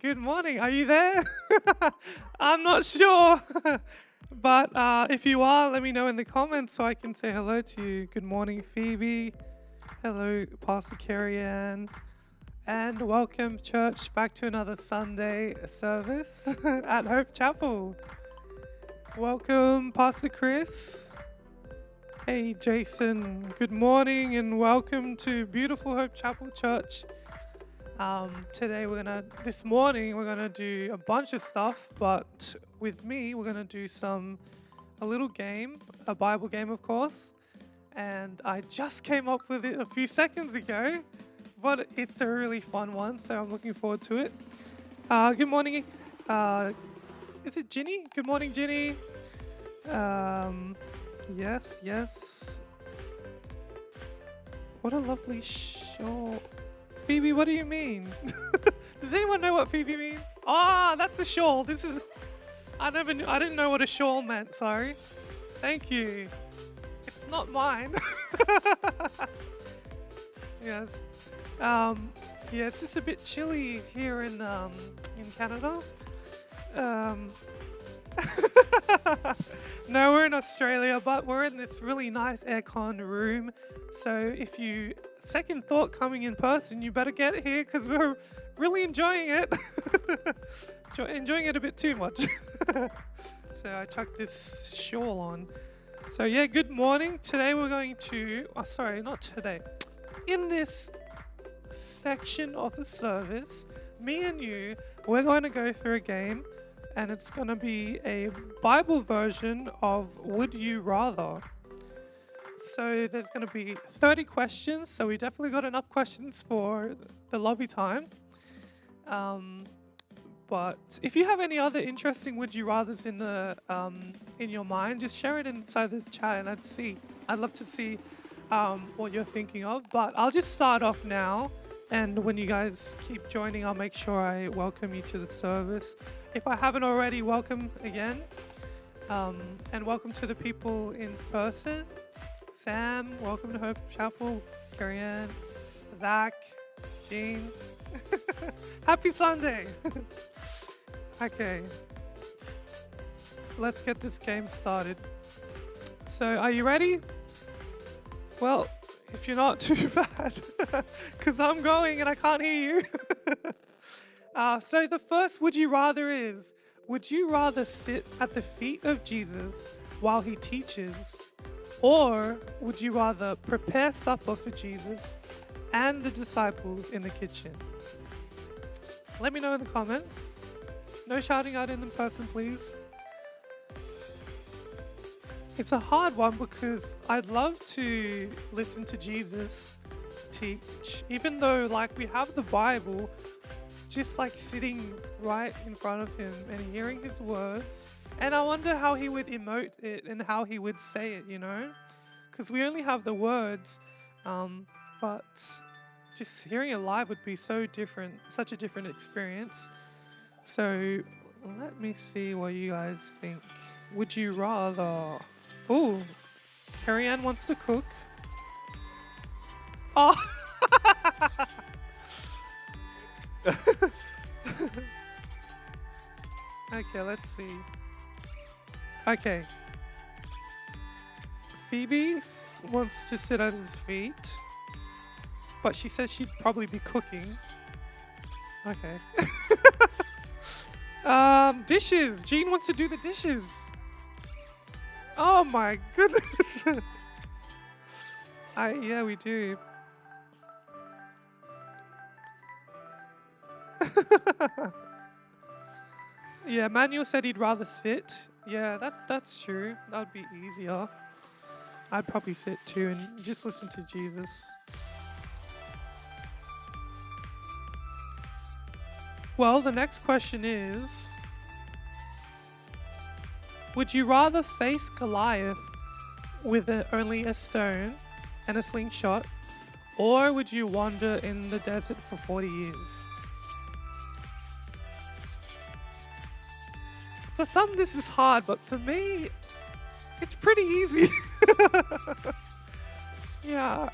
Good morning. Are you there? I'm not sure. But if you are, let me know in the comments so I can say hello to you. Good morning, Phoebe. Hello, Pastor Carrie Ann. And welcome, church, back to another Sunday service at Hope Chapel. Welcome, Pastor Chris. Hey, Jason. Good morning and welcome to beautiful Hope Chapel Church. This morning we're gonna do a bunch of stuff, but with me we're gonna do a little game, a Bible game of course, and I just came up with it a few seconds ago, but it's a really fun one, so I'm looking forward to it. Good morning, is it Ginny? Good morning, Ginny. Yes. What a lovely shawl. Phoebe, what do you mean? Does anyone know what Phoebe means? Ah, that's a shawl. I didn't know what a shawl meant, sorry. Thank you. It's not mine. Yes. It's just a bit chilly here in Canada. No, we're in Australia, but we're in this really nice aircon room. So if you second thought coming in person, you better get here because we're really enjoying it. Enjoying it a bit too much. So I chucked this shawl on. So yeah, good morning. Today we're going to, not today. In this section of the service, me and you, we're going to go through a game, and it's going to be a Bible version of Would You Rather. So there's going to be 30 questions, so we definitely got enough questions for the lobby time. But if you have any other interesting Would You Rathers in your mind, just share it inside the chat, and I'd love to see what you're thinking of. But I'll just start off now, and when you guys keep joining, I'll make sure I welcome you to the service. If I haven't already, welcome again, and welcome to the people in person. Sam, welcome to Hope Chapel. Carrie Ann, Zach, Jean. Happy Sunday. Okay, let's get this game started. So, are you ready? Well, if you're not, too bad, because I'm going and I can't hear you. So the first Would You Rather is, would you rather sit at the feet of Jesus while he teaches, or would you rather prepare supper for Jesus and the disciples in the kitchen? Let me know in the comments. No shouting out in person, please. It's a hard one because I'd love to listen to Jesus teach, even though we have the Bible, just sitting right in front of him and hearing his words. And I wonder how he would emote it and how he would say it, because we only have the words, but just hearing it live would be so different, such a different experience. So let me see what you guys think. Would you rather? Oh, Carrie Ann wants to cook. Oh. Okay, let's see. Okay. Phoebe wants to sit at his feet, but she says she'd probably be cooking. Okay. Dishes. Jean wants to do the dishes. Oh my goodness. Yeah, we do. Yeah, Manuel said he'd rather sit. Yeah, that's true. That would be easier. I'd probably sit too and just listen to Jesus. Well, the next question is, would you rather face Goliath with only a stone and a slingshot, or would you wander in the desert for 40 years? For some this is hard, but for me, it's pretty easy. Yeah,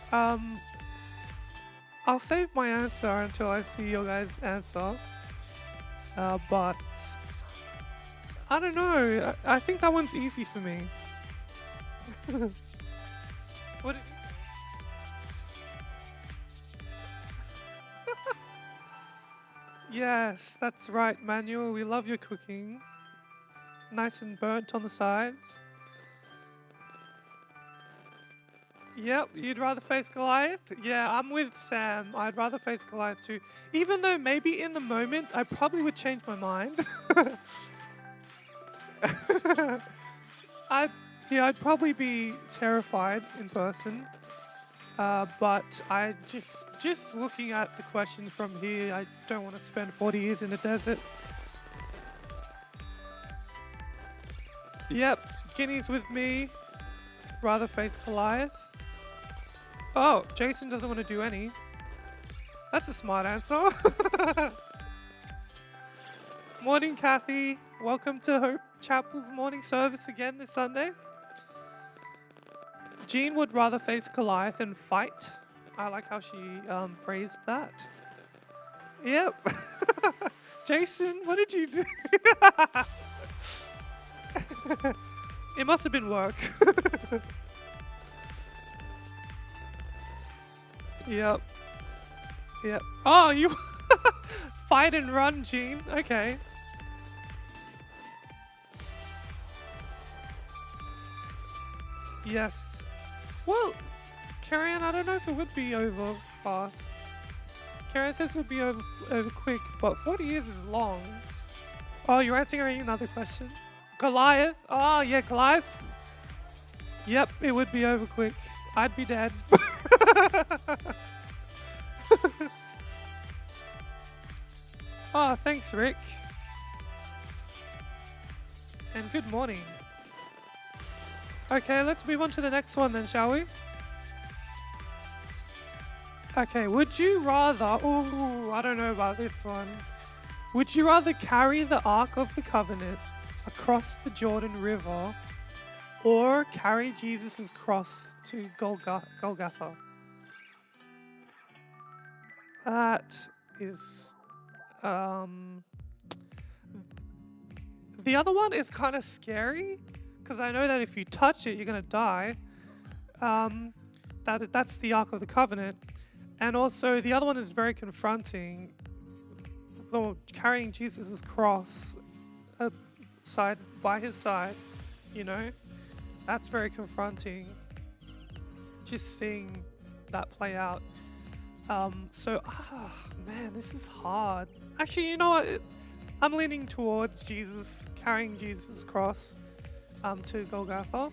I'll save my answer until I see your guys' answer. But I don't know. I think that one's easy for me. What? Yes, that's right, Manuel. We love your cooking. Nice and burnt on the sides. Yep, you'd rather face Goliath? Yeah, I'm with Sam. I'd rather face Goliath too. Even though maybe in the moment I probably would change my mind. I'd I'd probably be terrified in person. But I just looking at the question from here, I don't want to spend 40 years in the desert. Yep, Guinea's with me. Rather face Goliath. Oh, Jason doesn't want to do any. That's a smart answer. Morning, Kathy. Welcome to Hope Chapel's morning service again this Sunday. Jean would rather face Goliath and fight. I like how she phrased that. Yep. Jason, what did you do? It must have been work. Yep. Yep. Oh, you fight and run, Jean. Okay. Yes. Well, Karen, I don't know if it would be over fast. Karen says it would be over quick, but 40 years is long. Oh, you're answering another question? Goliath? Oh, yeah, Goliath. Yep, it would be over quick. I'd be dead. Oh, thanks, Rick. And good morning. Okay, let's move on to the next one then, shall we? Okay, would you rather... Oh, I don't know about this one. Would you rather carry the Ark of the Covenant across the Jordan River or carry Jesus' cross to Golgotha? That is... The other one is kind of scary, because I know that if you touch it, you're going to die. That's the Ark of the Covenant. And also, the other one is very confronting. Carrying Jesus' cross side by his side, you know, that's very confronting. Just seeing that play out. Man, this is hard. Actually, you know what? I'm leaning towards Jesus, carrying Jesus' cross to Golgotha.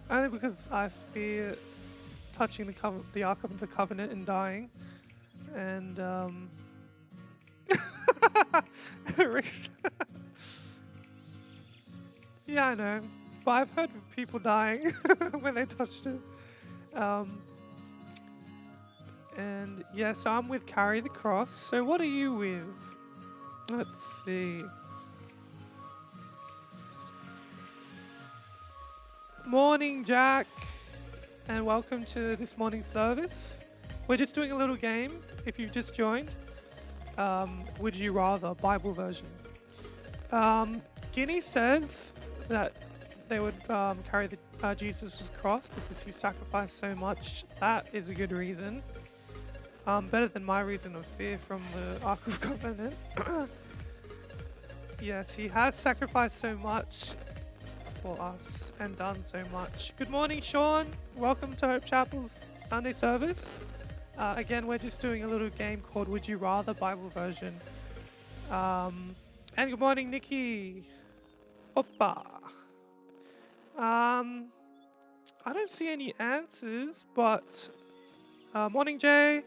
Only because I fear touching the Ark of the Covenant and dying. And, yeah, I know. But I've heard of people dying when they touched it. And yeah, so I'm with carry the cross. So what are you with? Let's see. Morning, Jack. And welcome to this morning's service. We're just doing a little game, if you've just joined. Would you rather, Bible version. Guinea says that they would carry Jesus' cross because he sacrificed so much. That is a good reason. Better than my reason of fear from the Ark of Covenant. Yes, he has sacrificed so much for us and done so much. Good morning, Sean. Welcome to Hope Chapel's Sunday service. Again, we're just doing a little game called Would You Rather Bible version. And good morning, Nikki. Oppa. I don't see any answers, but morning, Jay.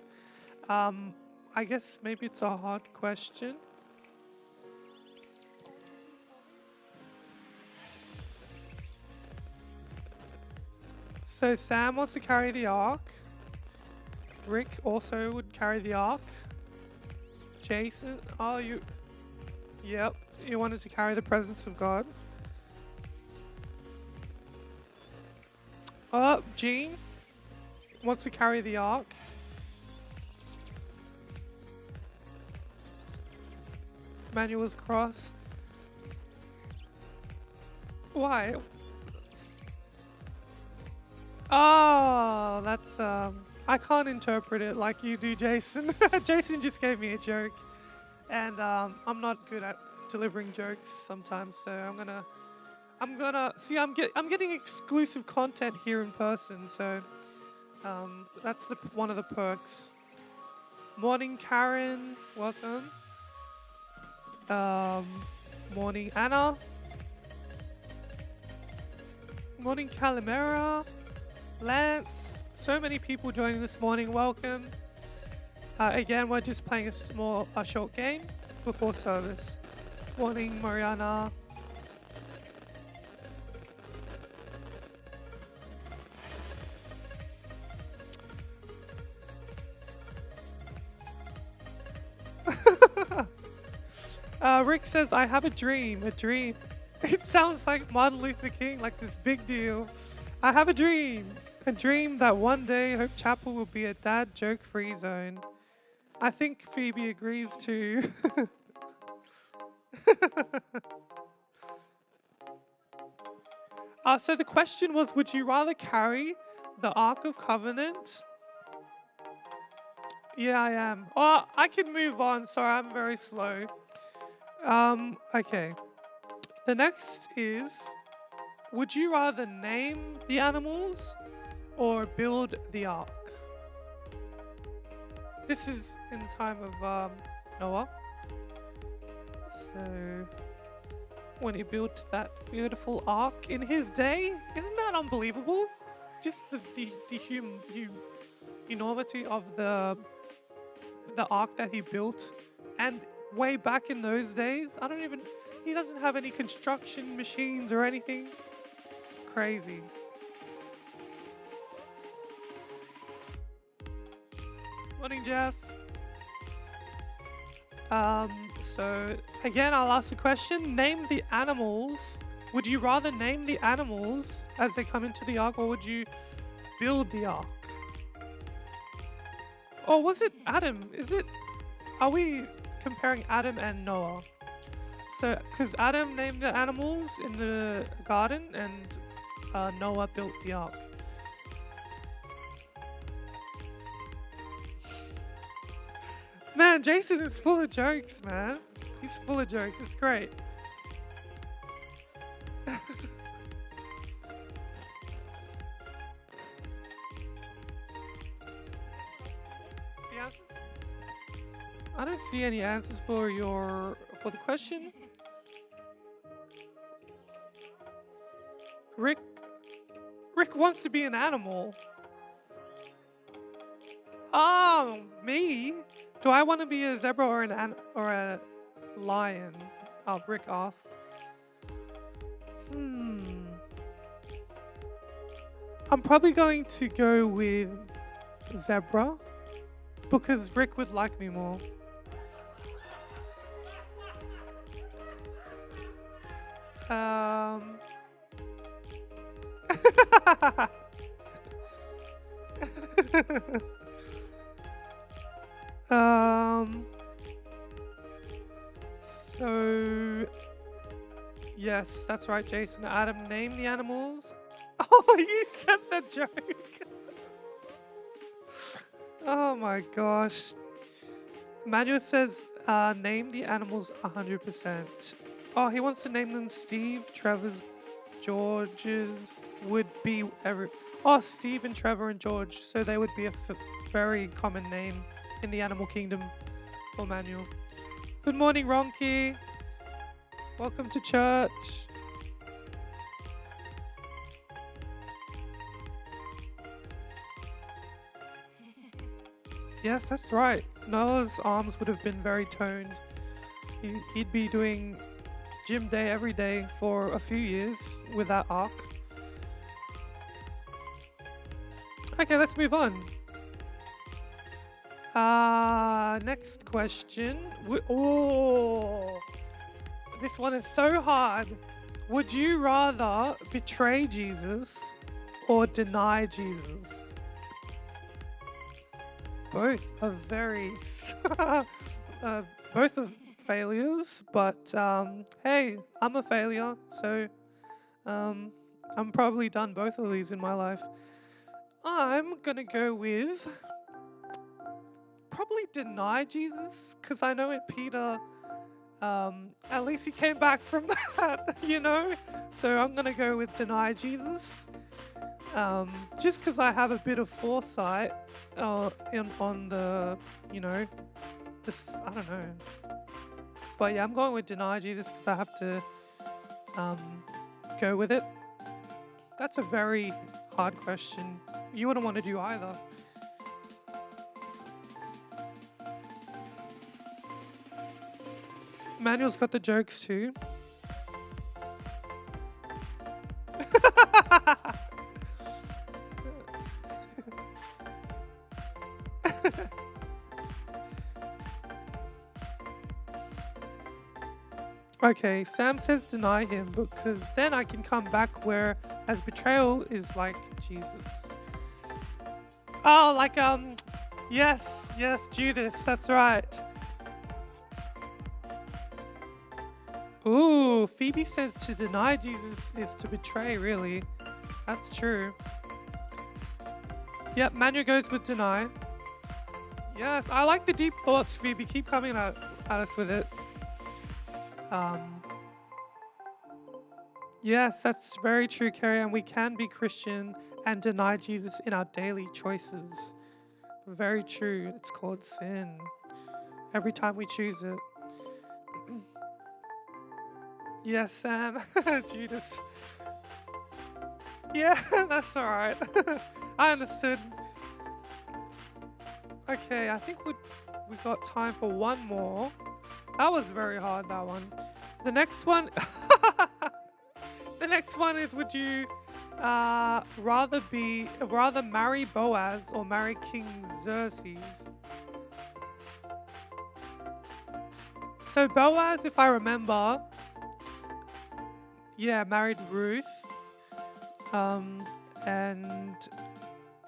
I guess maybe it's a hard question. So Sam wants to carry the Ark. Rick also would carry the Ark. Jason, yep, you wanted to carry the presence of God. Jean wants to carry the Ark. Manuel's cross. Why? Oh, that's I can't interpret it like you do, Jason. Jason just gave me a joke, and I'm not good at delivering jokes sometimes, so I'm gonna see. I'm getting exclusive content here in person, so that's one of the perks. Morning, Karen. Welcome. Morning, Anna. Morning, Calimera. Lance. So many people joining this morning. Welcome. Again, we're just playing a short game before service. Morning, Mariana. Rick says, I have a dream. It sounds like Martin Luther King, like this big deal. I have a dream that one day Hope Chapel will be a dad joke-free zone. I think Phoebe agrees too. So the question was, would you rather carry the Ark of Covenant? Yeah, I am. Oh, I can move on. Sorry, I'm very slow. Okay. The next is, would you rather name the animals or build the ark? This is in the time of Noah. So, when he built that beautiful ark in his day, isn't that unbelievable? Just the enormity of the ark that he built, and way back in those days, he doesn't have any construction machines or anything. Crazy. Morning, Jeff. So again, I'll ask the question, name the animals. Would you rather name the animals as they come into the ark, or would you build the ark? Or was it Adam? Are we comparing Adam and Noah? So, because Adam named the animals in the garden and Noah built the ark. Man, Jason is full of jokes, man. He's full of jokes. It's great. I don't see any answers for the question. Rick wants to be an animal. Oh, me? Do I want to be a zebra or a lion? Oh, Rick asks. I'm probably going to go with zebra because Rick would like me more. So yes, that's right, Jason. Adam, name the animals. Oh, you said the joke. Oh my gosh. Manuel says, name the animals 100%. Oh, he wants to name them Steve, Trevor's, George's would be Oh, Steve and Trevor and George. So they would be a very common name in the animal kingdom for Manuel. Good morning, Ronki. Welcome to church. Yes, that's right. Noah's arms would have been very toned. He'd be doing gym day every day for a few years with that ark. Okay, let's move on. Next question. Oh, this one is so hard. Would you rather betray Jesus or deny Jesus? Both are very, both are failures, but hey, I'm a failure, so um, I'm probably done both of these in my life. I'm gonna go with probably deny Jesus, because I know it Peter. At least he came back from that, you know. So I'm gonna go with deny Jesus. Just because I have a bit of foresight on the, you know, this, I don't know. But yeah, I'm going with deny Jesus because I have to go with it. That's a very hard question. You wouldn't want to do either. Manuel's got the jokes too. Okay, Sam says deny him because then I can come back where as betrayal is like Jesus. Oh, like yes, Judas, that's right. Ooh, Phoebe says to deny Jesus is to betray, really. That's true. Yep, Manuel goes with deny. Yes, I like the deep thoughts, Phoebe. Keep coming at us with it. Yes, that's very true, Carrie, and we can be Christian and deny Jesus in our daily choices. Very true. It's called sin. Every time we choose it. Yes, Sam. Judas. Yeah, that's alright. I understood. Okay, I think we got time for one more. That was very hard, that one. The next one... The next one is, would you rather marry Boaz or marry King Xerxes? So Boaz, if I remember, yeah, married Ruth. And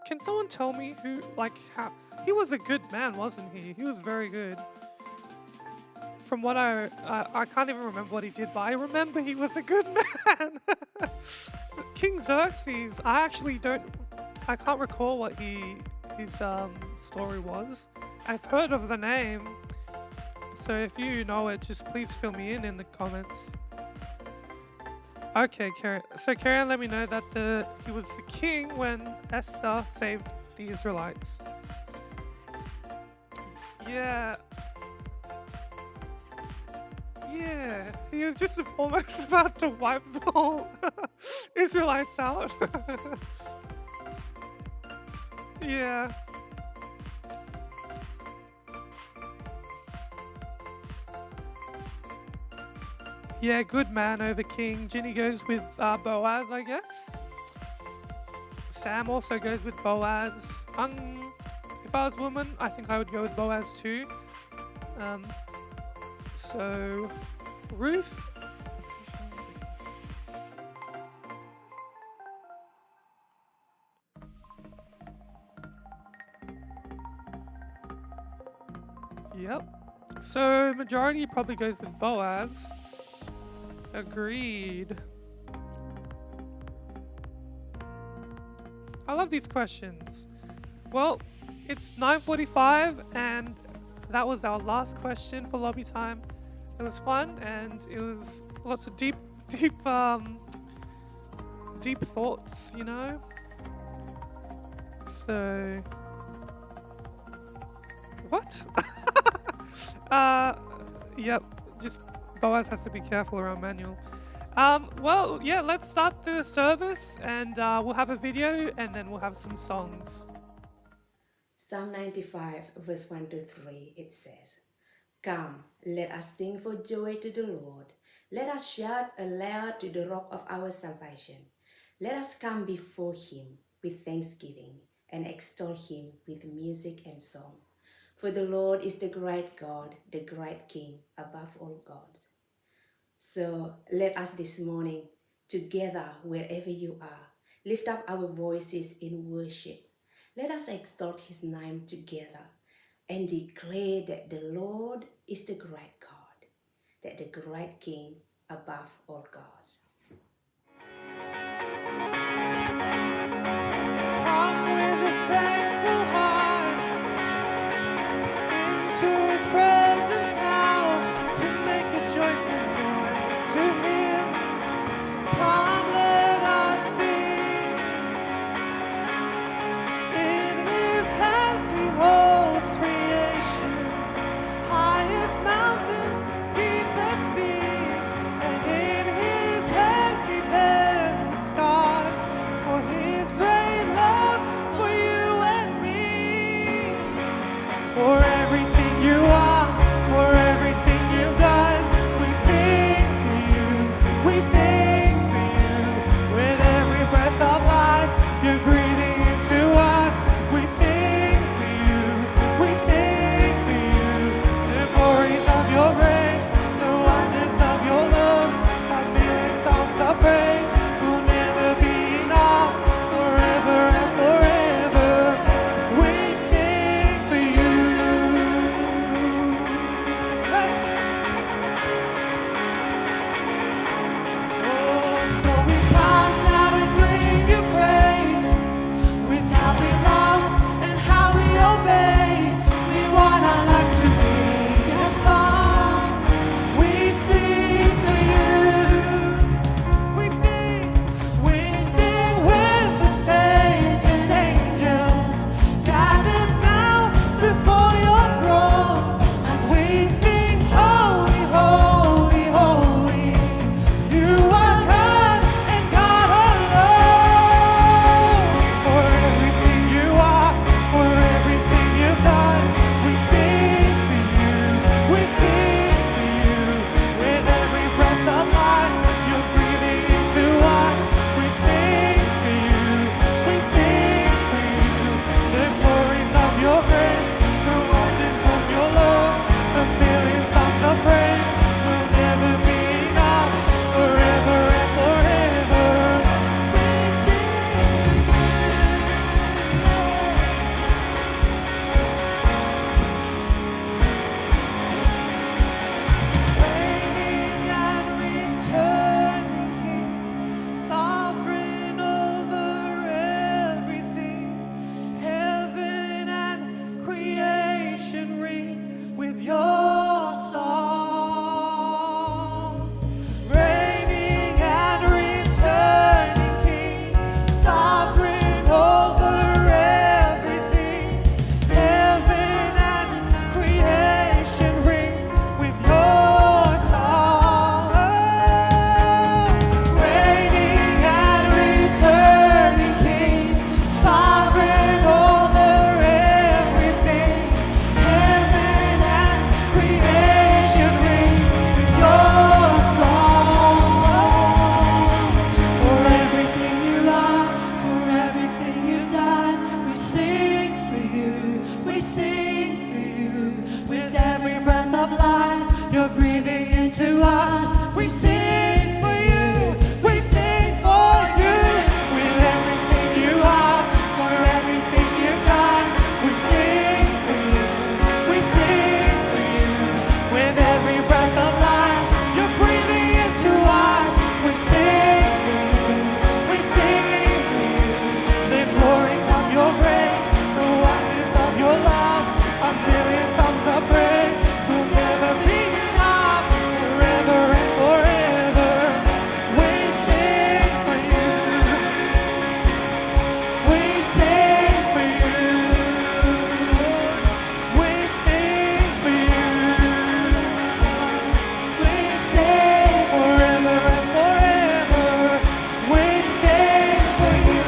can someone tell me who, like, how he was a good man, wasn't he? He was very good. From what I can't even remember what he did, but I remember he was a good man. King Xerxes, I can't recall what his story was. I've heard of the name, so if you know it, just please fill me in the comments. Okay, Karen. So Karen let me know that he was the king when Esther saved the Israelites. Yeah. Yeah, he was just almost about to wipe the whole Israelites out. Yeah. Yeah, good man over king. Ginny goes with Boaz, I guess. Sam also goes with Boaz. If I was a woman, I think I would go with Boaz too. So, Ruth. Yep. So, majority probably goes with Boaz. Agreed. I love these questions. Well, it's 9:45 and that was our last question for lobby time. It was fun and it was lots of deep thoughts, you know. So what? Yep. Just Boaz has to be careful around Manuel. Well, yeah. Let's start the service and we'll have a video and then we'll have some songs. Psalm 95, verse 1 to 3, it says, "Come, let us sing for joy to the Lord. Let us shout aloud to the rock of our salvation. Let us come before him with thanksgiving and extol him with music and song. For the Lord is the great God, the great King above all gods." So let us this morning, together wherever you are, lift up our voices in worship. Let us exalt his name together and declare that the Lord is the great God. that the great King above all gods. Come with a thankful heart into His presence now to make a joyful noise to Him. Come, let us sing. In His hands He holds creation, highest mountains, deepest seas, and in His hands He bears the scars for His great love for you and me. For everything you are, for everything you've done, we sing to you, we sing to you. With every breath of life you're breathing into us, we sing to you, we sing to you. The glories of your grace, the wonders of your love, a million songs of praise will never be enough. Forever and forever, we sing for you. Hey! Oh, so we come now and bring you praise. With how we love and how we obey, we want our lives to be a song. We sing for you. We sing with the saints and angels gathered now before your throne, as we sing, holy, holy, holy. You are God and God alone. For everything you are, for everything you've done, we sing for you, we sing for you. With every breath of life you're breathing into us, we sing for you, we sing for you. The glories of your grace, the wonders of your love, a million songs of praise will never be enough. Forever and forever, we sing for you. Reigning and returning King, sovereign over everything. Heaven and creation rings with your song. Reigning and returning King, sovereign over everything. Heaven and creation rings with your song. Reigning and returning King, sovereign over everything. Heaven and creation rings with your song. For everything you are, for everything you've done, we sing for you, we sing for you. With every breath of life you're breathing into us, we sing for you, we sing for you. With everything you are, for everything you've done, we sing for you, we sing for you. With every breath of life you're breathing into us, we sing for you, we sing for you. The glories of your grace, the wonders of your love, a million songs of praise will never be enough. Forever and forever, we sing for you, we sing for you, we sing for you, we sing forever and forever, we sing for you.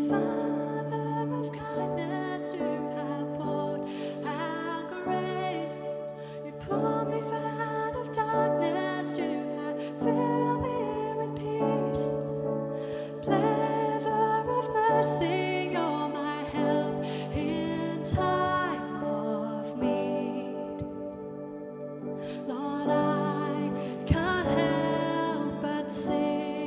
Father of kindness, you have poured out grace. You pull me out of darkness, you have filled me with peace. Pleasure of mercy, you're my help in time of need. Lord, I can't help but sing.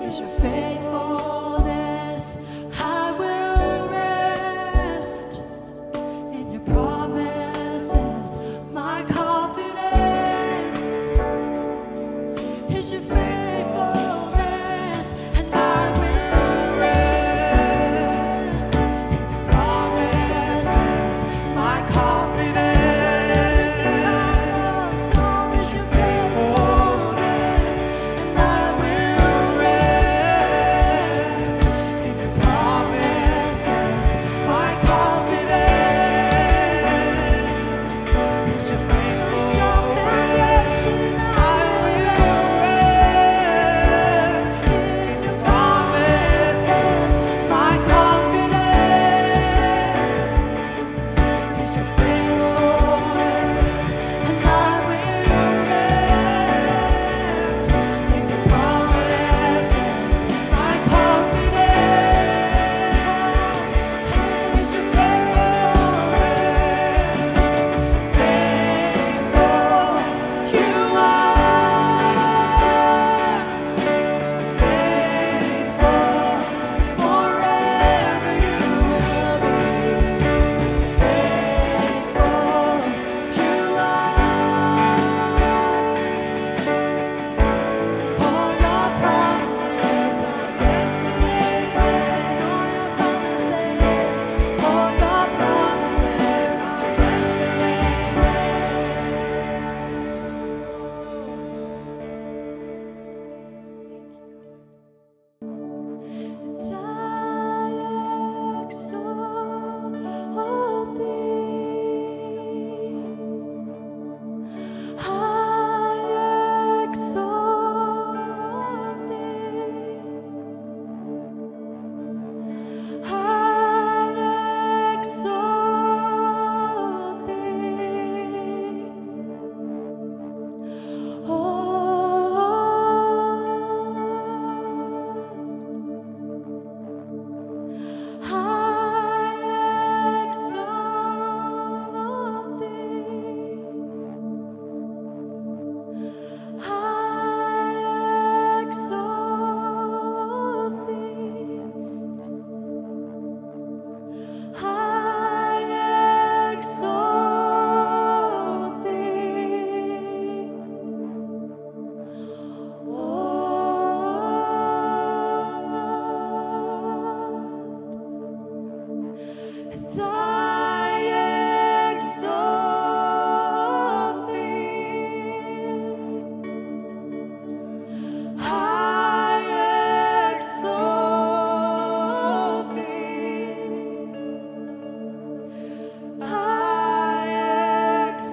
is your faithfulness. I will rest in your promises. My confidence is your faithfulness, and I will rest in your promises. My confidence is your faithfulness, and I will rest in your promises. My confidence is your faithfulness, your foundation. I will rest in your promises. My confidence is your faithfulness, and I will rest in your promises. My confidence is your faithfulness. Faithful you are, faithful forever you will be. Faithful you are. All your promises are yes and amen. All your promises, all your promises are yes and amen. And I exalt thee. I exalt thee. I exalt thee. I exalt thee. I exalt thee. I exalt thee. And I exalt thee. I exalt thee. I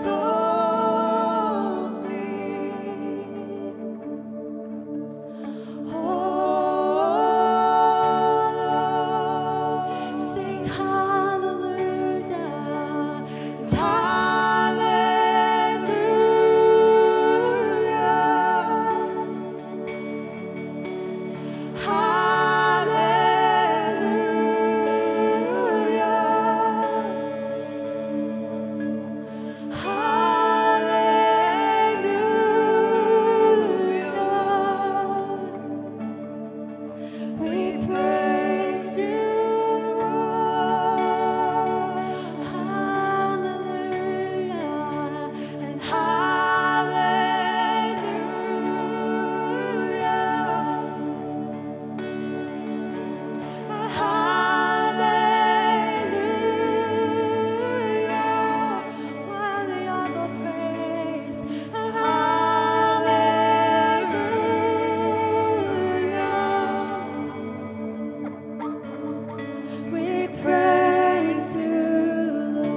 exalt thee. Sing hallelujah, and hallelujah. Hallelujah. We praise you, Lord. Hallelujah and hallelujah. Worthy of the praise. Hallelujah. We praise you, Lord.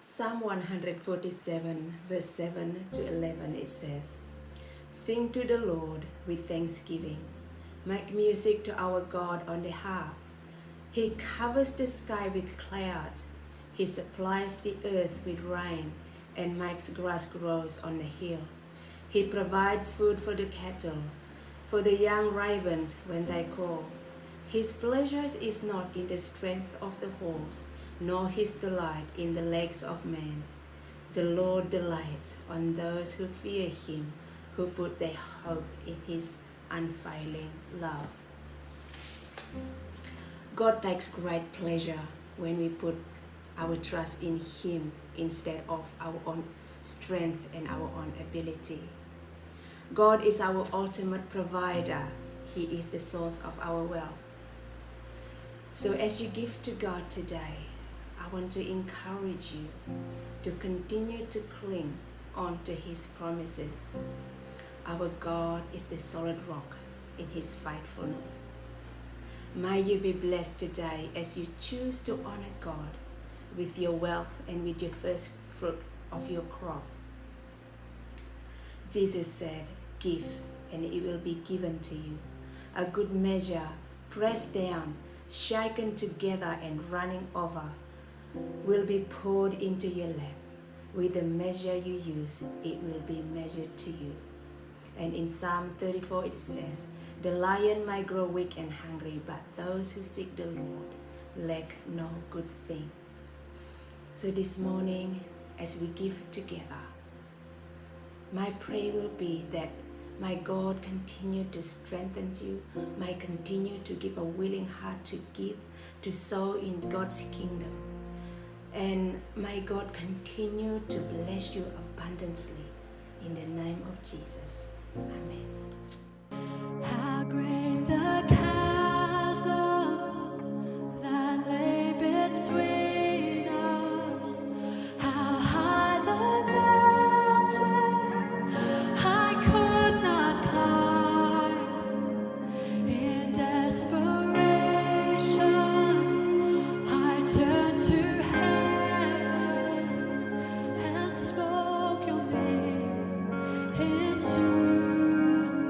Psalm 147, verse 7 to 11, it says, Sing to the Lord with thanksgiving. Make music to our God on the harp. He covers the sky with clouds. He supplies the earth with rain and makes grass grow on the hill. He provides food for the cattle, for the young ravens when they call. His pleasure is not in the strength of the horse, nor his delight in the legs of man. The Lord delights on those who fear him, who put their hope in his unfailing love. God takes great pleasure when we put our trust in him instead of our own strength and our own ability. God is our ultimate provider. He is the source of our wealth. So as you give to God today, I want to encourage you to continue to cling on to his promises. Our God is the solid rock in his faithfulness. May you be blessed today as you choose to honor God with your wealth and with your first fruit of your crop. Jesus said, "Give, and it will be given to you. A good measure, pressed down, shaken together and running over, will be poured into your lap. With the measure you use, it will be measured to you." And in Psalm 34 it says, "The lion may grow weak and hungry, but those who seek the Lord lack no good thing." So this morning, as we give together, my prayer will be that may God continue to strengthen you, may continue to give a willing heart to give, to sow in God's kingdom. And may God continue to bless you abundantly in the name of Jesus. Amen. How great the chasm that lay between us, how high the mountain I could not climb. In desperation, I turned to heaven and spoke your name into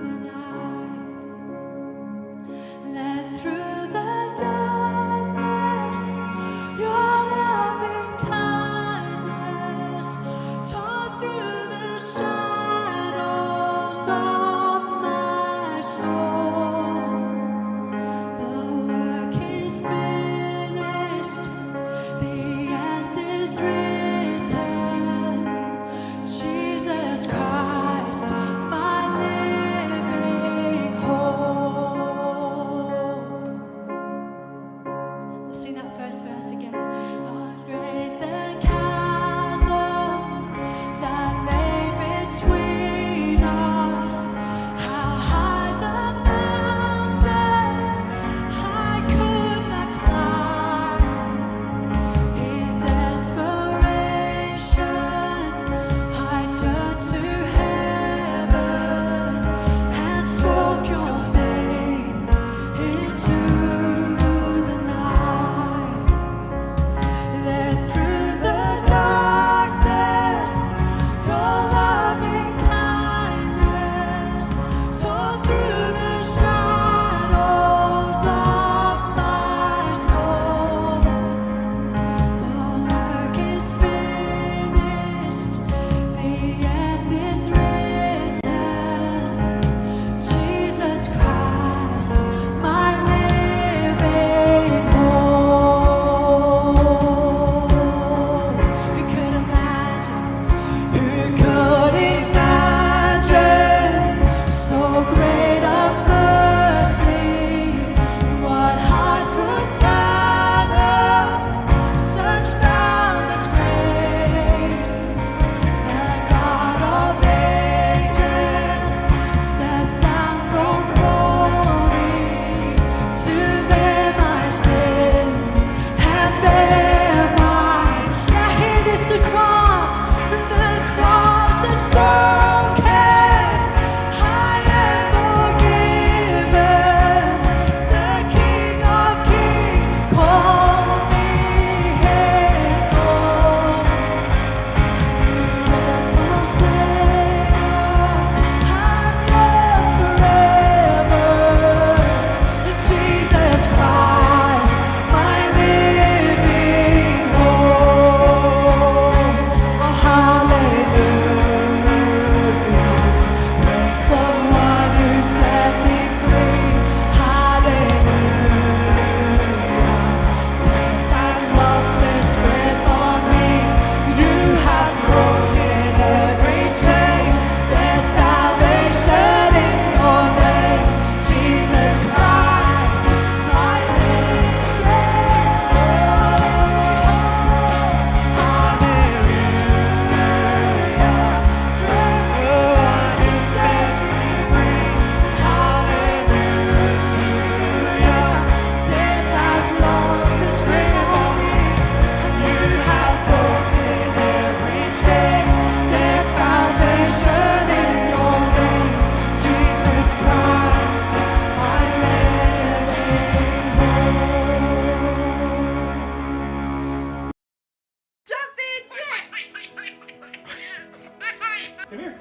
the night. Come here.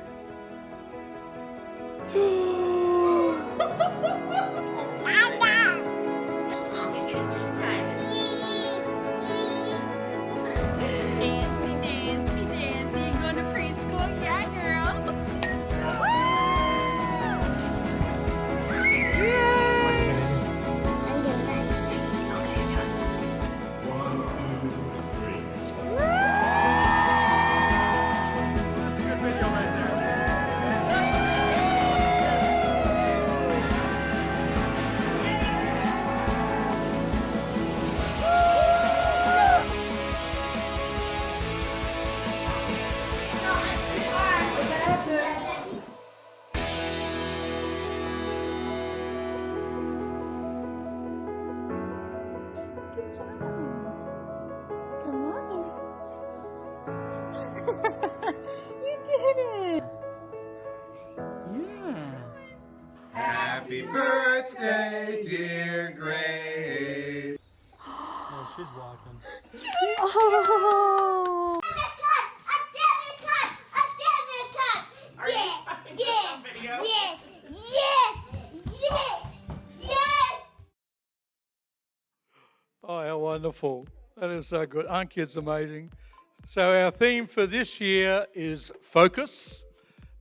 Dancy, Dancy, going to preschool? Yeah, girl. One, two, three. That's a good video right there. Good job. Come on. You did it. Happy birthday, dear Grace. Oh, she's walking. Oh. Oh, how wonderful. That is so good. Aren't kids amazing? So our theme for this year is focus.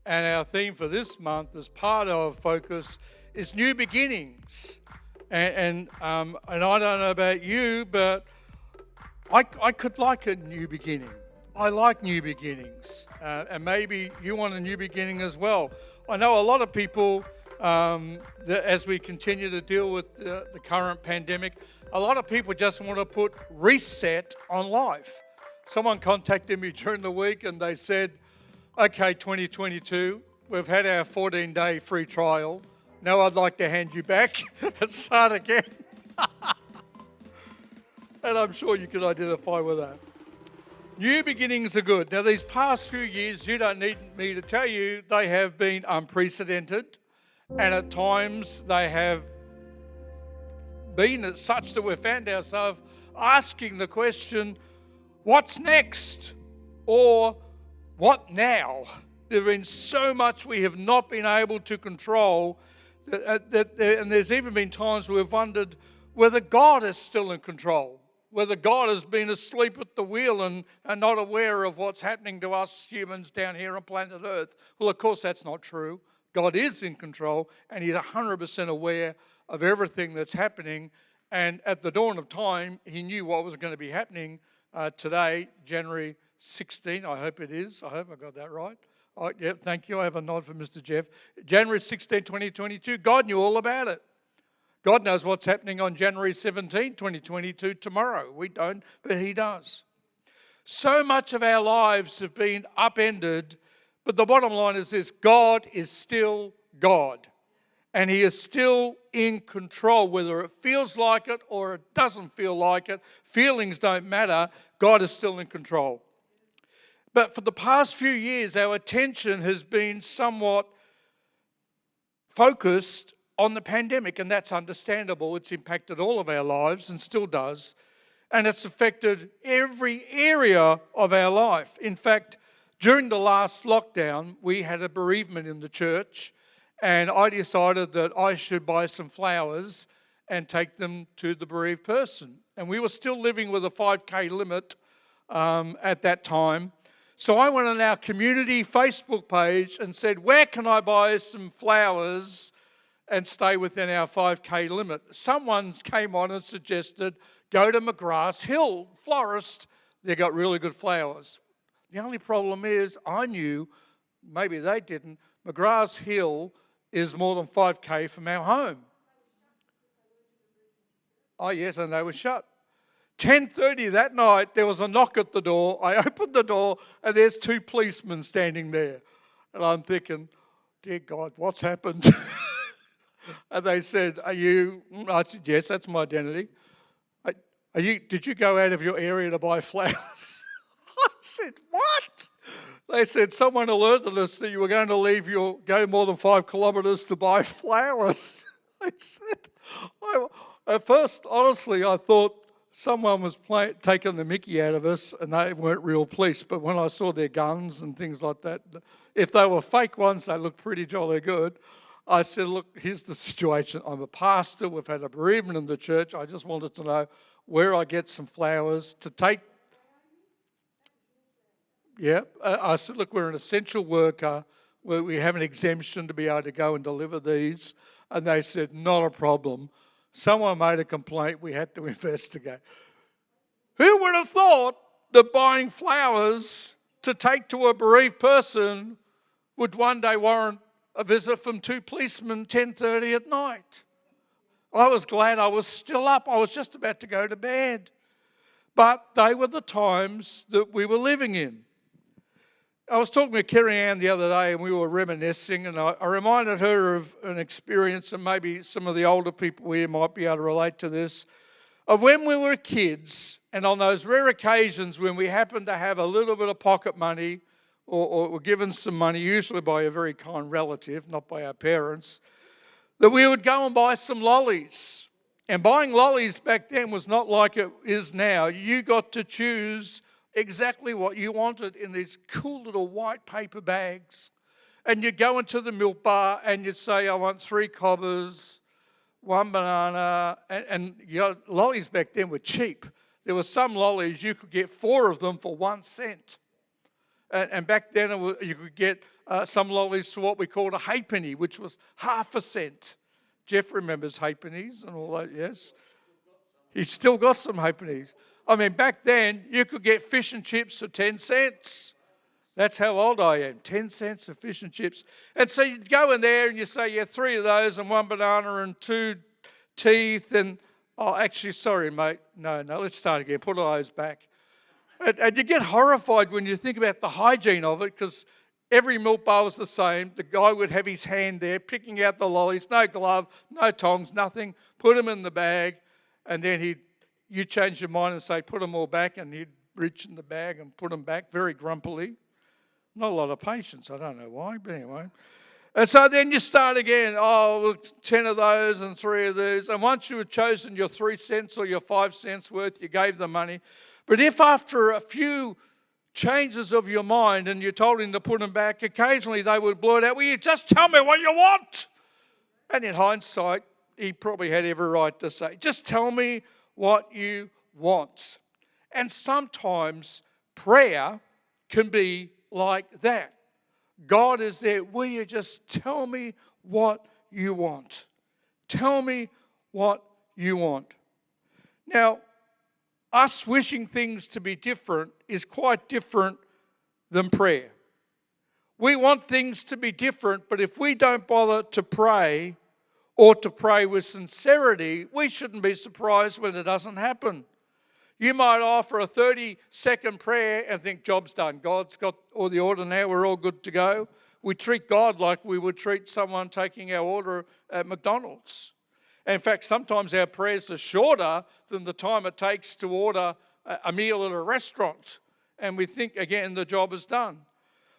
And our theme for this month, as part of focus, is new beginnings. And I don't know about you, but I could like a new beginning. I like new beginnings. And maybe you want a new beginning as well. I know a lot of people, as we continue to deal with the current pandemic, a lot of people just want to put reset on life. Someone contacted me during the week and they said, okay, 2022, we've had our 14-day free trial. Now I'd like to hand you back and start again. And I'm sure you can identify with that. New beginnings are good. Now, these past few years, you don't need me to tell you, they have been unprecedented. And at times, they have been such that we've found ourselves asking the question, what's next? Or what now? There's been so much we have not been able to control, and there's even been times we've wondered whether God is still in control, whether God has been asleep at the wheel and not aware of what's happening to us humans down here on planet Earth. Well, of course, that's not true. God is in control, and He's 100% aware of everything that's happening. And at the dawn of time, He knew what was going to be happening today, January 16, I hope it is. I hope I got that right. Oh, yeah, thank you. I have a nod for Mr. Jeff. January 16, 2022, God knew all about it. God knows what's happening on January 17, 2022, tomorrow. We don't, but He does. So much of our lives have been upended, but the bottom line is this: God is still God. And He is still in control, whether it feels like it or it doesn't feel like it. Feelings don't matter. God is still in control. But for the past few years, our attention has been somewhat focused on the pandemic, and that's understandable. It's impacted all of our lives and still does. And it's affected every area of our life. In fact, during the last lockdown, we had a bereavement in the church. And I decided that I should buy some flowers and take them to the bereaved person. And we were still living with a 5K limit at that time. So I went on our community Facebook page and said, where can I buy some flowers and stay within our 5K limit? Someone came on and suggested, go to McGrath Hill Florist. They got really good flowers. The only problem is, I knew, maybe they didn't, McGrath Hill is more than 5K from our home. Oh yes, and they were shut. 10:30 that night, there was a knock at the door. I opened the door and there's two policemen standing there. And I'm thinking, dear God, what's happened? And they said, are you? I said, yes, that's my identity. Did you go out of your area to buy flowers? I said, what? They said, someone alerted us that you were going to go more than 5 kilometres to buy flowers. I said, at first, honestly, I thought someone was taking the mickey out of us, and they weren't real police. But when I saw their guns and things like that, if they were fake ones, they looked pretty jolly good. I said, look, here's the situation. I'm a pastor. We've had a bereavement in the church. I just wanted to know where I get some flowers to take. Yeah, I said, look, we're an essential worker. We have an exemption to be able to go and deliver these. And they said, not a problem. Someone made a complaint. We had to investigate. Who would have thought that buying flowers to take to a bereaved person would one day warrant a visit from 2 policemen 10:30 at night? I was glad I was still up. I was just about to go to bed. But they were the times that we were living in. I was talking to Kerry Ann the other day, and we were reminiscing, and I reminded her of an experience, and maybe some of the older people here might be able to relate to this, of when we were kids, and on those rare occasions when we happened to have a little bit of pocket money or were given some money, usually by a very kind relative, not by our parents, that we would go and buy some lollies. And buying lollies back then was not like it is now. You got to choose exactly what you wanted in these cool little white paper bags. And you'd go into the milk bar and you'd say, I want 3 cobbers, 1 banana. And lollies back then were cheap. There were some lollies, you could get 4 of them for 1 cent. And back then you could get some lollies for what we called a halfpenny, which was half a cent. Jeff remembers halfpennies and all that, yes? He's still got some halfpennies. I mean, back then, you could get fish and chips for 10 cents. That's how old I am, 10 cents of fish and chips. And so you'd go in there and you say, yeah, 3 of those and 1 banana and 2 teeth and, oh, actually, sorry, mate. No, let's start again. Put all those back. And you get horrified when you think about the hygiene of it, because every milk bar was the same. The guy would have his hand there picking out the lollies, no glove, no tongs, nothing. Put them in the bag, and then you change your mind and say, put them all back, and he'd reach in the bag and put them back very grumpily. Not a lot of patience, I don't know why, but anyway. And so then you start again, 10 of those and 3 of these. And once you had chosen your 3 cents or your 5 cents worth, you gave them money. But if after a few changes of your mind and you told him to put them back, occasionally they would blurt out, well, you just tell me what you want. And in hindsight, he probably had every right to say, just tell me what you want. And sometimes prayer can be like that. God is there. Will you just tell me what you want? Tell me what you want. Now, us wishing things to be different is quite different than prayer. We want things to be different, but if we don't bother to pray or to pray with sincerity, we shouldn't be surprised when it doesn't happen. You might offer a 30-second prayer and think, job's done. God's got all the order now. We're all good to go. We treat God like we would treat someone taking our order at McDonald's. In fact, sometimes our prayers are shorter than the time it takes to order a meal at a restaurant. And we think, again, the job is done.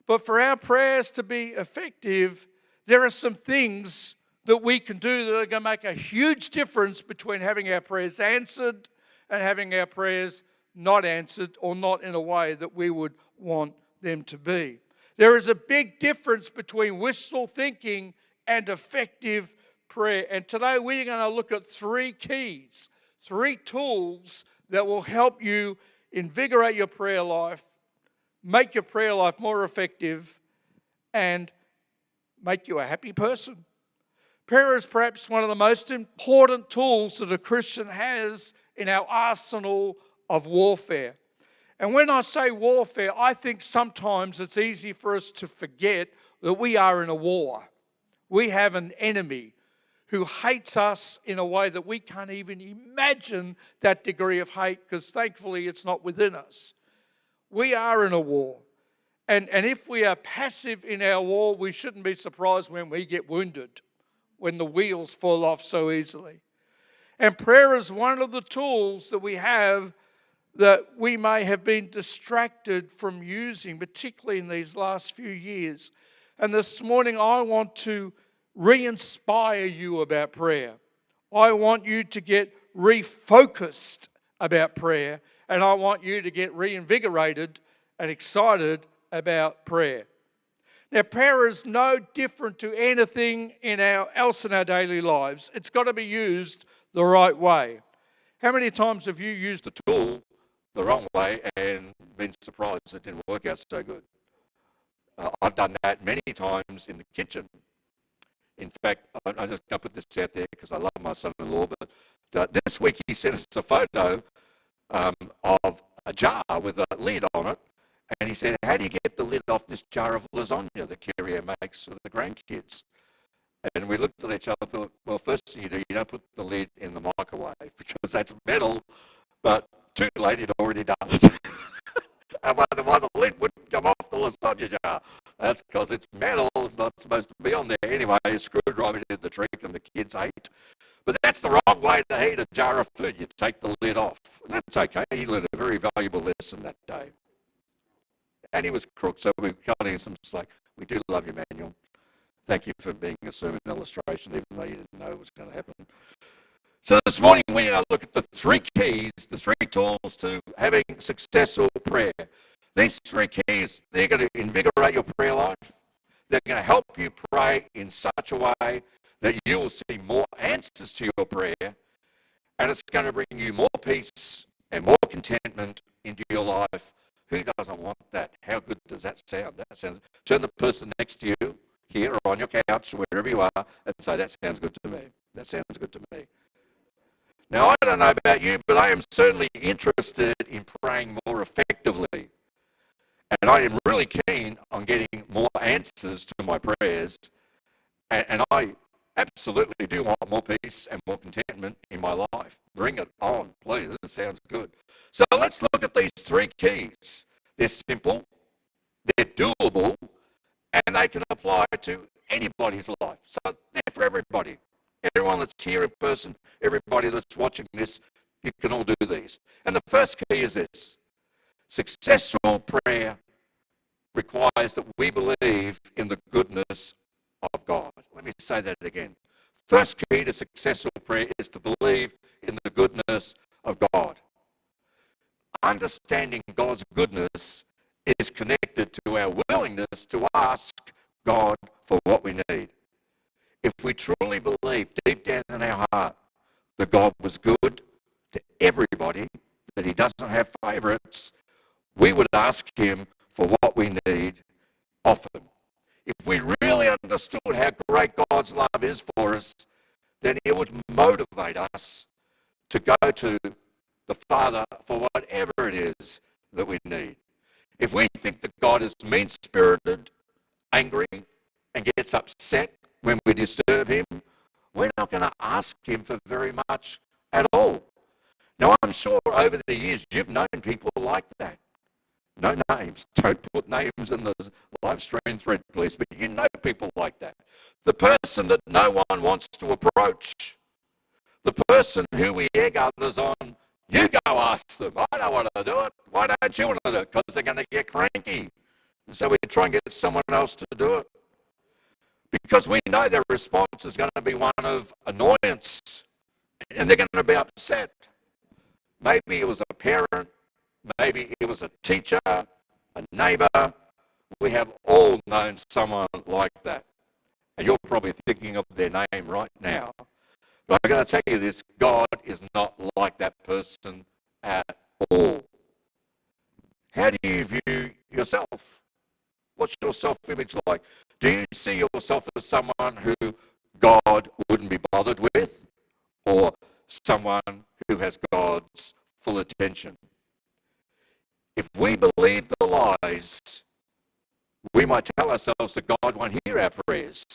But for our prayers to be effective, there are some things that we can do that are going to make a huge difference between having our prayers answered and having our prayers not answered, or not in a way that we would want them to be. There is a big difference between wishful thinking and effective prayer. And today we're going to look at 3 keys, 3 tools that will help you invigorate your prayer life, make your prayer life more effective, and make you a happy person. Prayer is perhaps one of the most important tools that a Christian has in our arsenal of warfare. And when I say warfare, I think sometimes it's easy for us to forget that we are in a war. We have an enemy who hates us in a way that we can't even imagine that degree of hate, because thankfully it's not within us. We are in a war. And if we are passive in our war, we shouldn't be surprised when we get wounded, when the wheels fall off so easily. And prayer is one of the tools that we have that we may have been distracted from using, particularly in these last few years. And this morning I want to re-inspire you about prayer. I want you to get refocused about prayer, and I want you to get reinvigorated and excited about prayer. Now, prayer is no different to anything else in our daily lives. It's got to be used the right way. How many times have you used a tool the wrong way and been surprised it didn't work out so good? I've done that many times in the kitchen. In fact, I'm just going to put this out there because I love my son-in-law, but this week he sent us a photo of a jar with a lid on it, and he said, how do you get the lid off this jar of lasagna that Kyria makes for the grandkids? And we looked at each other and thought, well, first thing you do, you don't put the lid in the microwave because that's metal, but too late, he'd already done it. I wonder why the lid wouldn't come off the lasagna jar. That's because it's metal, it's not supposed to be on there. Anyway, a screwdriver did the trick and the kids ate. But that's the wrong way to heat a jar of food. You take the lid off. And that's okay. He learned a very valuable lesson that day. And he was crook, so we cut him some slack. We do love you, Manuel. Thank you for being a sermon illustration, even though you didn't know it was going to happen. So this morning we're going to look at the three keys, the three tools to having successful prayer. These three keys, they're going to invigorate your prayer life. They're going to help you pray in such a way that you will see more answers to your prayer, and it's going to bring you more peace and more contentment into your life. Who doesn't want that? How good does that sound? That sounds. Turn the person next to you, here or on your couch, wherever you are, and say, that sounds good to me. That sounds good to me. Now, I don't know about you, but I am certainly interested in praying more effectively. And I am really keen on getting more answers to my prayers. And I absolutely do want more peace and more contentment in my life. Bring it on, please. This sounds good. So let's look at these three keys. They're simple, they're doable, and they can apply to anybody's life. So they're for everybody. Everyone that's here in person, everybody that's watching this, you can all do these. And the first key is this. Successful prayer requires that we believe in the goodness of God. Let me say that again. First key to successful prayer is to believe in the goodness of God. Understanding God's goodness is connected to our willingness to ask God for what we need. If we truly believe deep down in our heart that God was good to everybody, that he doesn't have favorites, we would ask him for what we need often. If we really understood how great God's love is for us, then it would motivate us to go to the Father for whatever it is that we need. If we think that God is mean-spirited, angry, and gets upset when we disturb him, we're not going to ask him for very much at all. Now, I'm sure over the years you've known people like that. No names. Don't put names in the live stream thread, please, but you know people like that. The person that no one wants to approach. The person who we egg others on. You go ask them. I don't want to do it. Why don't you want to do it? Because they're going to get cranky. And so we try and get someone else to do it. Because we know their response is going to be one of annoyance. And they're going to be upset. Maybe it was a parent. Maybe it was a teacher, a neighbour. We have all known someone like that. And you're probably thinking of their name right now. But I'm going to tell you this, God is not like that person at all. How do you view yourself? What's your self-image like? Do you see yourself as someone who God wouldn't be bothered with? Or someone who has God's full attention? If we believe the lies, we might tell ourselves that God won't hear our prayers.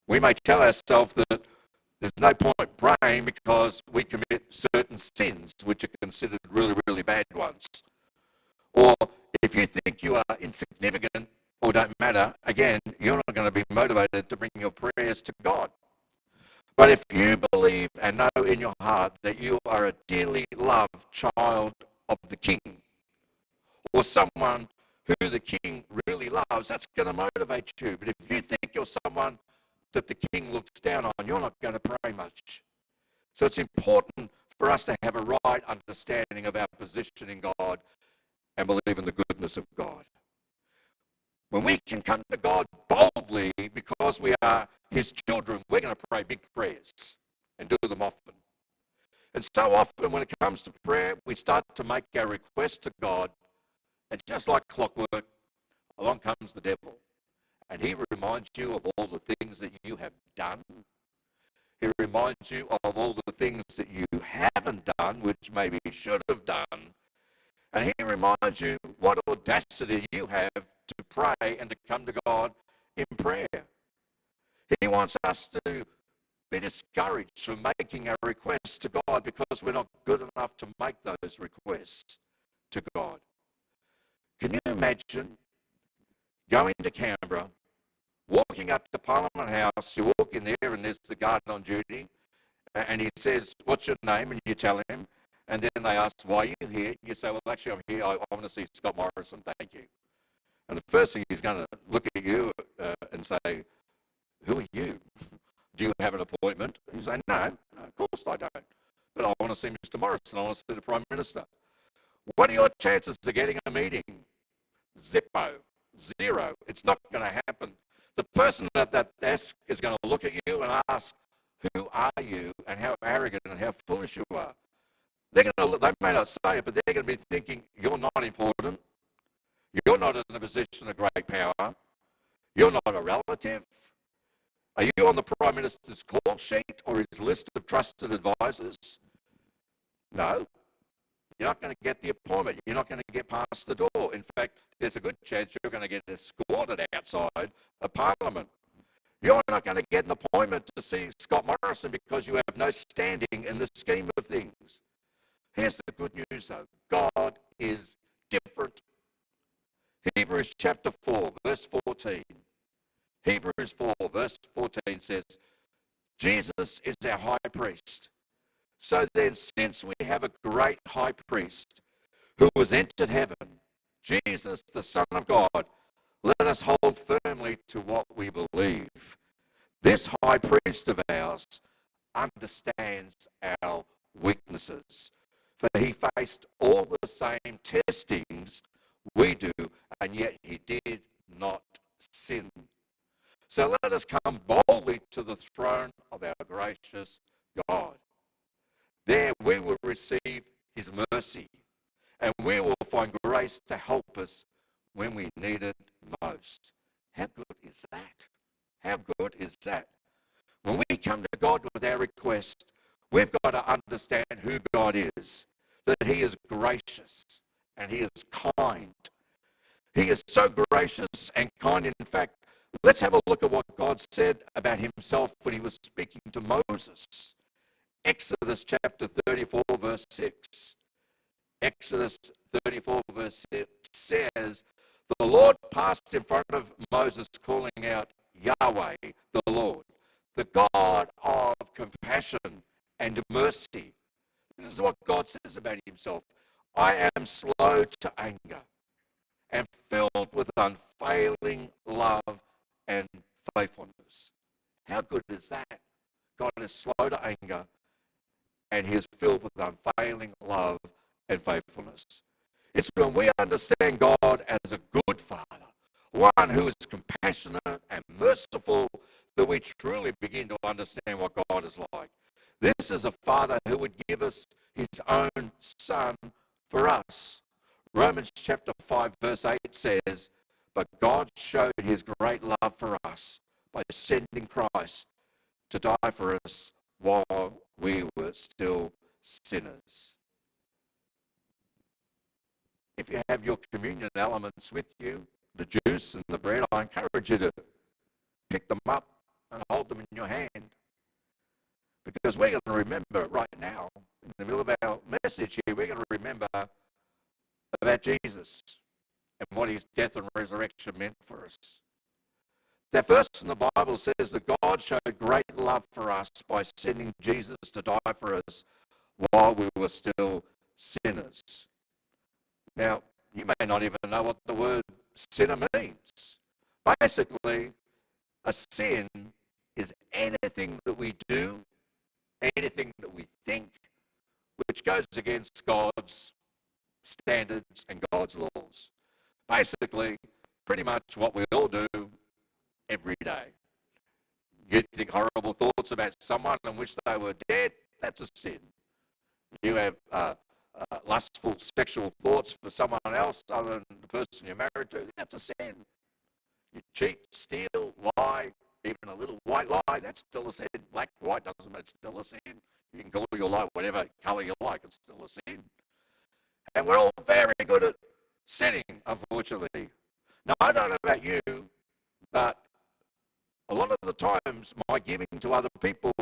We may tell ourselves that there's no point praying because we commit certain sins, which are considered really, really bad ones. Or if you think you are insignificant or don't matter, again, you're not going to be motivated to bring your prayers to God. But if you believe and know in your heart that you are a dearly loved child of the King, or someone who the King really loves, that's going to motivate you. But if you think you're someone that the King looks down on, you're not going to pray much. So it's important for us to have a right understanding of our position in God and believe in the goodness of God. When we can come to God boldly because we are his children, we're going to pray big prayers and do them often. And so often when it comes to prayer, we start to make our request to God, and just like clockwork, along comes the devil. And he reminds you of all the things that you have done. He reminds you of all the things that you haven't done, which maybe you should have done. And he reminds you what audacity you have to pray and to come to God in prayer. He wants us to be discouraged from making our requests to God because we're not good enough to make those requests to God. Can you imagine going to Canberra, walking up to Parliament House, you walk in there and there's the guard on duty, and he says, "What's your name?" And you tell him, and then they ask, "Why are you here?" You say, "Well, actually, I'm here. I want to see Scott Morrison, thank you." And the first thing he's going to look at you and say, "Who are you? Do you have an appointment?" You say, "No, of course I don't. But I want to see Mr. Morrison. I want to see the Prime Minister." What are your chances of getting a meeting? Zippo. Zero. It's not going to happen. The person at that desk is going to look at you and ask, "Who are you?" and how arrogant and how foolish you are. They may not say it, but they're going to be thinking, "You're not important. You're not in a position of great power. You're not a relative. Are you on the Prime Minister's call sheet or his list of trusted advisors?" No. You're not going to get the appointment. You're not going to get past the door. In fact, there's a good chance you're going to get escorted outside of Parliament. You're not going to get an appointment to see Scott Morrison because you have no standing in the scheme of things. Here's the good news, though. God is different. Hebrews chapter 4, verse 14. Hebrews 4, verse 14 says, Jesus is our high priest. So then, since we have a great high priest who has entered heaven, Jesus, the Son of God, let us hold firmly to what we believe. This high priest of ours understands our weaknesses, for he faced all the same testings we do, and yet he did not sin. So let us come boldly to the throne of our gracious God. There we will receive his mercy, and we will find grace to help us when we need it most. How good is that? How good is that? When we come to God with our request, we've got to understand who God is, that he is gracious and he is kind. He is so gracious and kind. In fact, let's have a look at what God said about himself when he was speaking to Moses. Exodus chapter 34, verse 6. Exodus 34, verse 6 says, the Lord passed in front of Moses, calling out, Yahweh, the Lord, the God of compassion and mercy. This is what God says about himself. I am slow to anger and filled with unfailing love and faithfulness. How good is that? God is slow to anger and he is filled with unfailing love and faithfulness. It's when we understand God as a good Father, one who is compassionate and merciful, that we truly begin to understand what God is like. This is a Father who would give us his own Son for us. Romans chapter 5 verse 8 says, but God showed his great love for us by sending Christ to die for us while we were still sinners. If you have your communion elements with you, the juice and the bread, I encourage you to pick them up and hold them in your hand. Because we're going to remember right now, in the middle of our message here, we're going to remember about Jesus and what his death and resurrection meant for us. That verse in the Bible says that God showed great love for us by sending Jesus to die for us while we were still sinners. Now, you may not even know what the word sinner means. Basically, a sin is anything that we do, anything that we think, which goes against God's standards and God's laws. Basically, pretty much what we all do every day. You think horrible thoughts about someone and wish they were dead, that's a sin. You have lustful sexual thoughts for someone else other than the person you're married to, that's a sin. You cheat, steal, lie, even a little white lie, that's still a sin. Black, white doesn't matter, it's still a sin. You can call your lie whatever colour you like, it's still a sin. And we're all very good at sinning, unfortunately. Now, I don't know about you, but a lot of the times my giving to other people,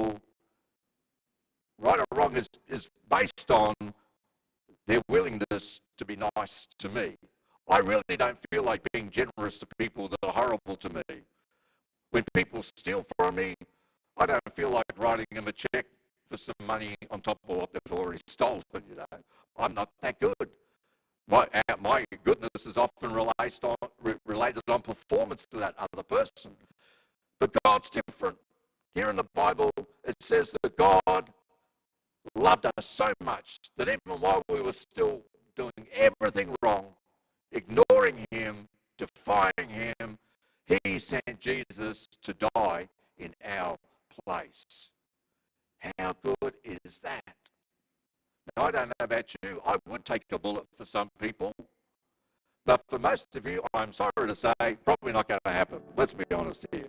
right or wrong, is based on their willingness to be nice to me. I really don't feel like being generous to people that are horrible to me. When people steal from me, I don't feel like writing them a check for some money on top of what they've already stolen, you know. I'm not that good. My goodness is often related on performance to that other person. But God's different. Here in the Bible, it says that God loved us so much that even while we were still doing everything wrong, ignoring him, defying him, he sent Jesus to die in our place. How good is that? Now, I don't know about you. I would take a bullet for some people. But for most of you, I'm sorry to say, probably not going to happen. Let's be honest here.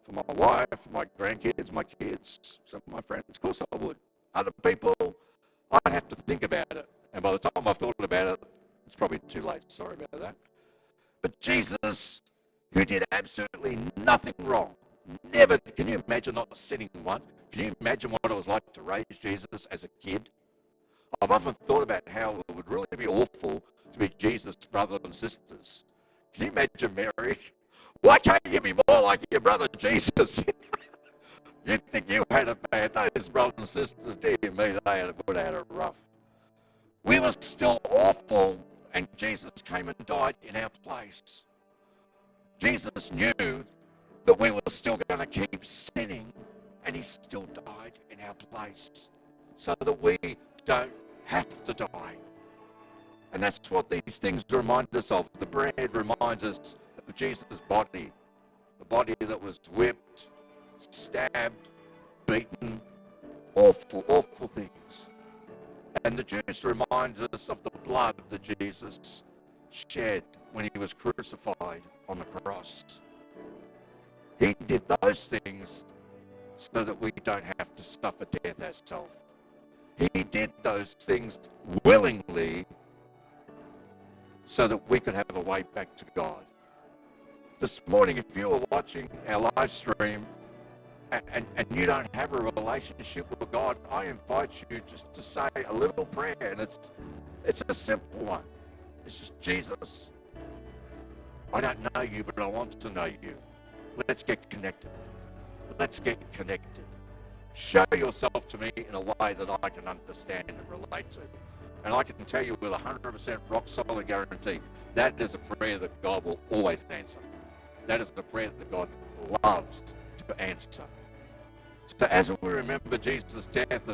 For my wife, for my grandkids, my kids, some of my friends, of course I would. Other people, I'd have to think about it. And by the time I've thought about it, it's probably too late. Sorry about that. But Jesus, who did absolutely nothing wrong, never, can you imagine not sinning once? Can you imagine what it was like to raise Jesus as a kid? I've often thought about how it would really be awful to be Jesus' brothers and sisters. Can you imagine Mary? Why can't you be more like your brother Jesus? You'd think you had it bad. Those brothers and sisters, dear me, they would have had it rough. We were still awful, and Jesus came and died in our place. Jesus knew that we were still going to keep sinning, and he still died in our place so that we don't have to die. And that's what these things remind us of. The bread reminds us of Jesus' body, the body that was whipped, stabbed, beaten, awful, awful things. And the juice reminds us of the blood that Jesus shed when he was crucified on the cross. He did those things so that we don't have to suffer death ourselves. He did those things willingly so that we could have a way back to God. This morning, if you are watching our live stream and you don't have a relationship with God, I invite you just to say a little prayer, and it's a simple one. It's just, Jesus, I don't know you, but I want to know you. Let's get connected. Let's get connected. Show yourself to me in a way that I can understand and relate to. And I can tell you with 100% rock solid guarantee, that is a prayer that God will always answer. That is the prayer that God loves to answer. So as we remember Jesus' death,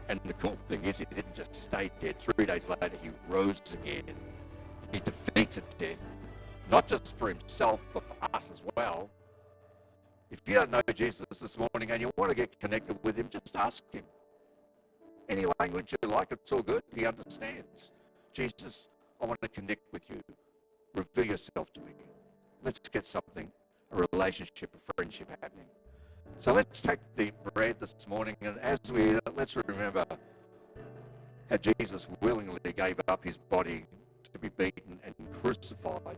and the cool thing is he didn't just stay dead. 3 days later, he rose again. He defeated death, not just for himself, but for us as well. If you don't know Jesus this morning and you want to get connected with him, just ask him. Any language you like, it's all good. He understands. Jesus, I want to connect with you. Reveal yourself to me. Let's get something, a relationship, a friendship happening. So let's take the bread this morning, and as we eat it, let's remember how Jesus willingly gave up his body to be beaten and crucified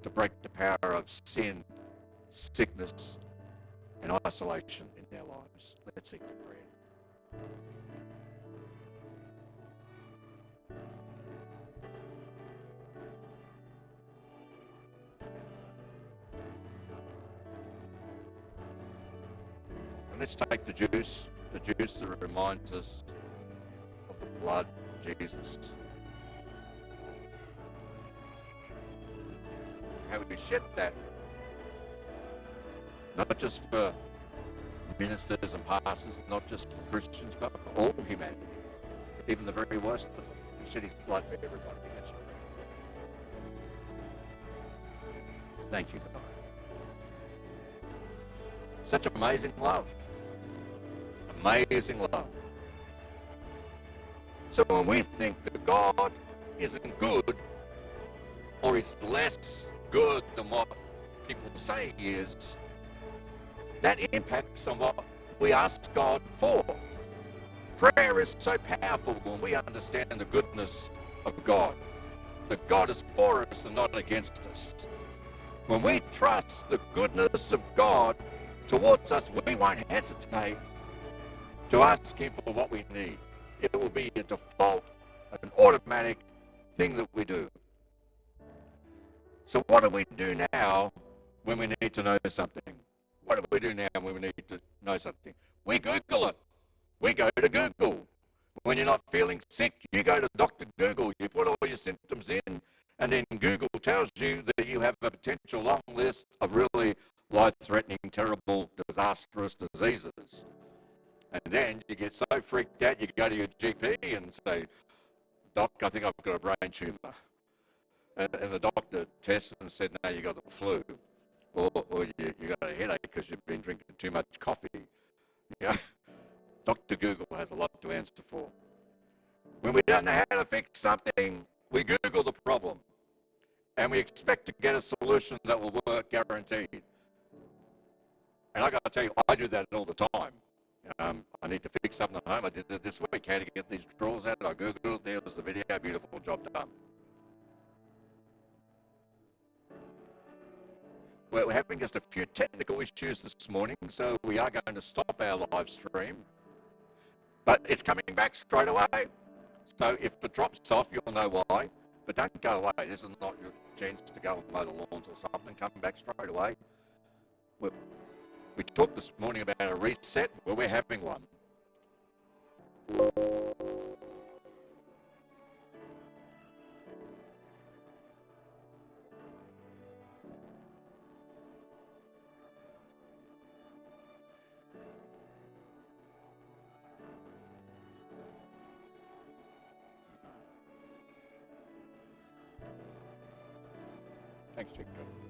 to break the power of sin, sickness, and isolation in our lives. Let's eat the bread. And let's take the juice that reminds us of the blood of Jesus. How we shed that, not just for ministers and pastors, not just for Christians, but for all of humanity. even the very worst of them. He shed his blood for everybody. That's right. Thank you, God. Such amazing love. Amazing love. So when we think that God isn't good, or is less good than what people say he is, that impacts on what we ask God for. Prayer is so powerful when we understand the goodness of God, that God is for us and not against us. When we trust the goodness of God towards us, we won't hesitate to ask him for what we need. It will be a default, an automatic thing that we do. So what do we do now when we need to know something? What do we do now when we need to know something? We Google it. We go to Google. When you're not feeling sick, you go to Dr. Google. You put all your symptoms in, and then Google tells you that you have a potential long list of really life-threatening, terrible, disastrous diseases. And then you get so freaked out, you go to your GP and say, Doc, I think I've got a brain tumour. And the doctor tests and said, no, you got the flu. Or you got a headache because you've been drinking too much coffee. You know? Dr. Google has a lot to answer for. When we don't know how to fix something, we Google the problem. And we expect to get a solution that will work, guaranteed. And I got to tell you, I do that all the time. I need to fix something at home. I did it this week. How to get these drawers out. I Googled it. There was the video. Beautiful job done. Well, we're having just a few technical issues this morning, so we are going to stop our live stream. But it's coming back straight away. So if it drops off, you'll know why. But don't go away. This is not your chance to go and mow the lawns or something. Come back straight away. We talked this morning about a reset. Well, we're having one. Thanks, Chico.